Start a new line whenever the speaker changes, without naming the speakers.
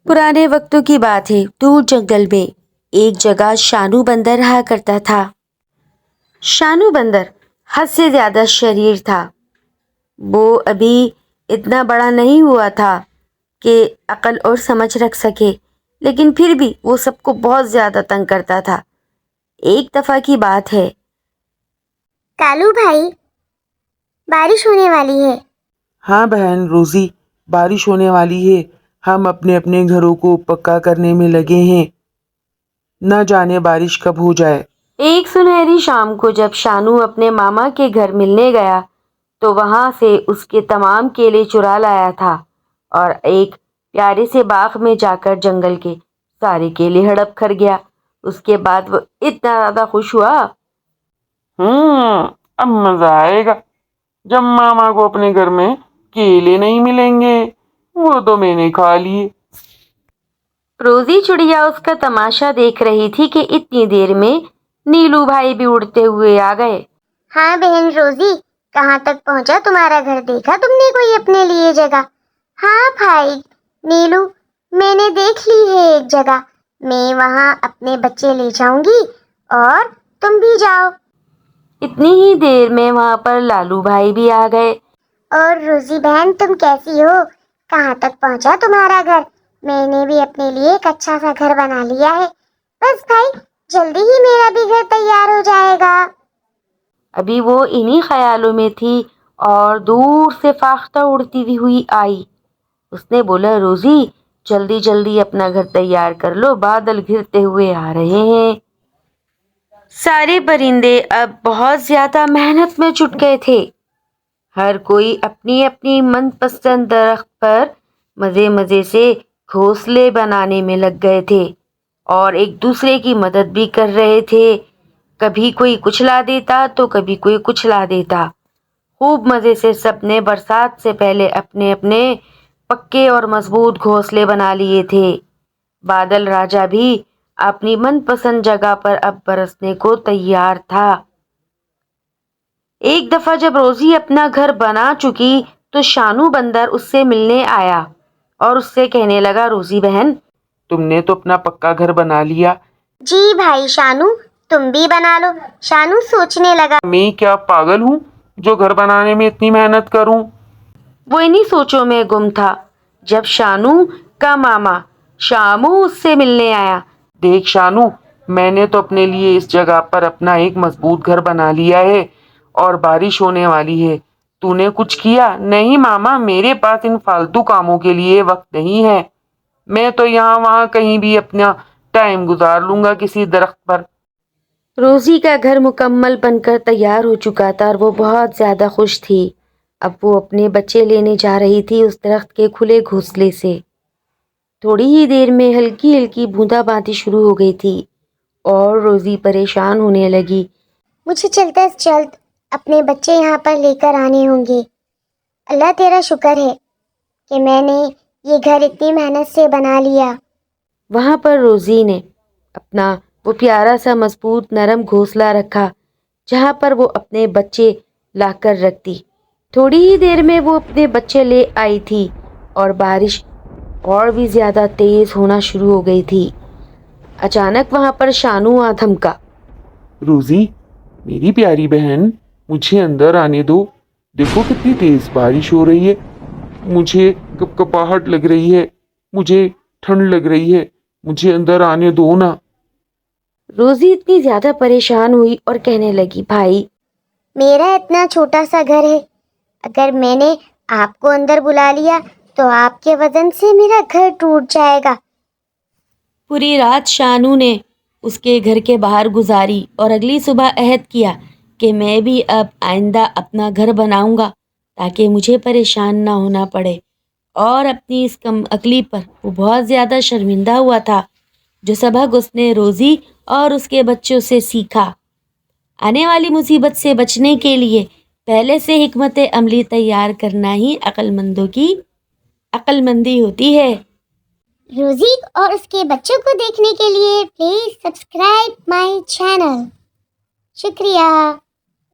पुराने वक्तों की बात है। दूर जंगल में एक जगह शानू बंदर रहा करता था। शानू बंदर हद से ज्यादा शरीर था। वो अभी इतना बड़ा नहीं हुआ था कि अक्ल और समझ रख सके, लेकिन फिर भी वो सबको बहुत ज्यादा तंग करता था। एक दफा की बात है।
कालू भाई, बारिश होने वाली है।
हाँ बहन रोजी, बारिश होने वाली है। हम अपने अपने घरों को पक्का करने में लगे हैं। न जाने बारिश कब हो जाए।
एक सुनहरी शाम को जब शानू अपने मामा के घर मिलने गया तो वहां से उसके तमाम केले चुरा लाया था और एक प्यारे से बाग में जाकर जंगल के सारे केले हड़प कर गया। उसके बाद वो इतना ज्यादा खुश हुआ।
अब मजा आएगा जब मामा को अपने घर में केले नहीं मिलेंगे, वो तो मैंने खा लिए।
रोजी चिड़िया उसका तमाशा देख रही थी कि इतनी देर में नीलू भाई भी उड़ते हुए आ गए।
हाँ बहन रोजी, कहाँ तक पहुँचा तुम्हारा घर? देखा तुमने कोई अपने लिए जगह? हाँ भाई नीलू, मैंने देख ली है एक जगह। मैं वहाँ अपने बच्चे ले जाऊंगी और तुम भी जाओ।
इतनी ही देर में वहां पर लालू भाई भी आ गए।
और रोजी बहन, तुम कैसी हो? कहाँ तक पहुँचा तुम्हारा घर? मैंने भी अपने लिए एक अच्छा सा घर बना लिया है। बस भाई, जल्दी ही मेरा भी घर तैयार हो जाएगा।
अभी वो इन्हीं ख्यालों में थी और दूर से फाख्ता उड़ती हुई आई। उसने बोला, रोजी जल्दी जल्दी अपना घर तैयार कर लो, बादल घिरते हुए आ रहे हैं। सारे परिंदे अब बहुत ज्यादा मेहनत में जुट गए थे। हर कोई अपनी अपनी मनपसंद दरख्त पर मजे मजे से घोंसले बनाने में लग गए थे और एक दूसरे की मदद भी कर रहे थे। कभी कोई कुछ ला देता तो कभी कोई कुछ ला देता। खूब मजे से सबने बरसात से पहले अपने अपने पक्के और मजबूत घोंसले बना लिए थे। बादल राजा भी अपनी मनपसंद जगह पर अब बरसने को तैयार था। एक दफा जब रोजी अपना घर बना चुकी तो शानू बंदर उससे मिलने आया और उससे कहने लगा, रोजी बहन,
तुमने तो अपना पक्का घर बना लिया।
जी भाई शानू, तुम भी बना लो। शानू सोचने लगा,
मैं क्या पागल हूँ जो घर बनाने में इतनी मेहनत करूँ?
वो इन्हीं सोचों में गुम था जब शानू का मामा शामू उससे मिलने आया।
देख शानू, मैंने तो अपने लिए इस जगह पर अपना एक मजबूत घर बना लिया है और बारिश होने वाली है। तूने कुछ किया? नहीं मामा, मेरे पास इन फालतू कामों के लिए वक्त नहीं है। मैं तो यहाँ वहाँ कहीं भी अपना टाइम गुजार लूंगा किसी दरख्त पर।
रोजी का घर मुकम्मल बनकर तैयार हो चुका था और वो बहुत ज्यादा खुश थी। अब वो अपने बच्चे लेने जा रही थी उस दरख्त के खुले घोंसले से। थोड़ी ही देर में हल्की हल्की बूंदाबांदी शुरू हो गई थी और रोजी परेशान होने लगी।
मुझे जल्द से जल्द अपने बच्चे यहाँ पर लेकर आने होंगे। अल्लाह तेरा शुक्र है कि मैंने ये घर इतनी मेहनत से बना लिया।
वहां पर रोजी ने अपना वो प्यारा सा मजबूत नरम घोंसला रखा जहां पर वो अपने बच्चे लाकर रखती। थोड़ी ही देर में वो अपने बच्चे ले आई थी और बारिश और भी ज्यादा तेज होना शुरू हो गई थी। अचानक वहां पर शानू आ धमका।
रोजी, मेरी प्यारी बहन, मुझे अंदर आने दो। देखो कितनी तेज बारिश हो रही है। मुझे कपकपाहट लग रही है, मुझे ठंड लग रही है। मुझे अंदर आने दो ना।
रोजी इतनी ज्यादा परेशान हुई और कहने लगी, भाई,
मेरा इतना छोटा सा घर है। अगर मैंने आपको अंदर बुला लिया तो आपके वजन से मेरा घर टूट जाएगा।
पूरी रात शानू ने उसके घर के बाहर गुजारी और अगली सुबह अहद किया कि मैं भी अब आइंदा अपना घर बनाऊंगा ताकि मुझे परेशान ना होना पड़े। और अपनी इस कम अकली पर वो बहुत ज़्यादा शर्मिंदा हुआ था। जो सबक उसने रोज़ी और उसके बच्चों से सीखा। आने वाली मुसीबत से बचने के लिए पहले से हिकमत अमली तैयार करना ही अक्लमंदों की अक्लमंदी होती है।
रोजी और उसके बच्चों को देखने के लिए प्लीज सब्सक्राइब माय चैनल। शुक्रिया।